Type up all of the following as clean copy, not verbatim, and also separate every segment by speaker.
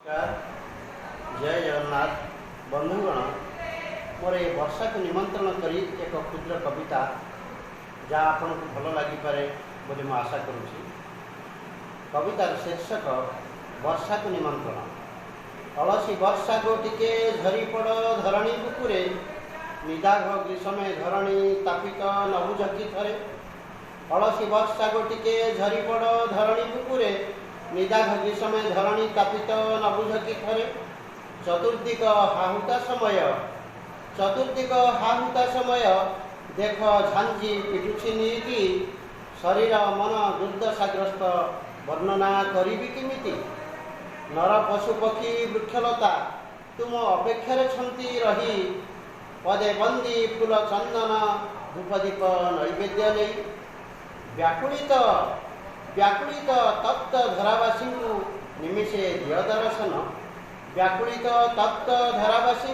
Speaker 1: जय जगन्नाथ बंधुगण मोर ये वर्षा को निमंत्रण करी एक क्षुद्र कविता जहाँ आपन को भल लगिपे बोली मैं आशा करुँची। कवितार शीर्षक वर्षा को निमंत्रण। अलसी वर्षा को टिके झरी पड़ धरणी बुकुरे निदाघ ग्रीष्मे धरणी तापित नबुझकी थरे। अलसी वर्षा को टिके झरी पड़ धरणी बुकुरे निदाघ ग्रीष्मे धरणी तापित नबुझकी थरे। चतुर्दिक हाहुता समय देख झांझी पिटुछि नीति शरीर मन दुर्दशाग्रस्त वर्णना करी किमिति। नर पशु पक्षी वृक्षलता तुम अपेक्षार छंती रही पदे बंदी फूल चंदन धूपदीप नैवेद्य नहीं। व्याकुलित तप्त धरावासी निमेषे दिय दर्शन। व्याकुलित तप्त धरावासी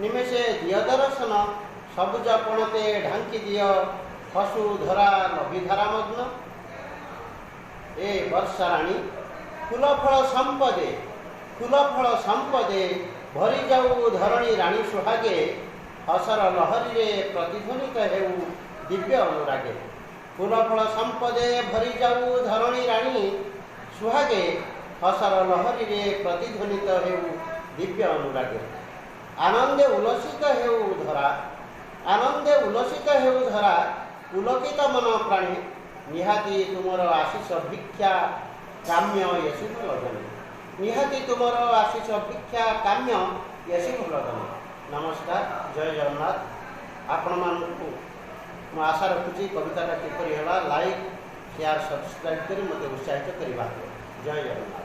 Speaker 1: निमेषे दिय दर्शन। सबुज पणते ढांकी दिय फसु धरा नभिधारा मग्न। ए वर्षाराणी फूलफल संपदे भरी जाऊ धरणी राणी सुहागे। हसर लहरी रे प्रतिध्वनित हेउ दिव्य अनुरागे। फूलफल संपदे भरी जाऊ धरणी राणी सुहागे। हसर लहरी रे प्रतिध्वनित हेउ दिव्य अनुरागे। आनंदे उल्लसित हेउ धरा पुलकित मन प्राणी। निहाती तुमर आशीष भिक्षा काम्य यशु फलधनी। निहाती तुमर आशीष भिक्षा काम्य यशु फलधनी। नमस्कार, जय जगन्नाथ। आपण मानू मैं आशा रखुची कविताटा किपरि होला लाइक शेयर सब्सक्राइब करी मते उत्साहित करबा। जय जगन्नाथ।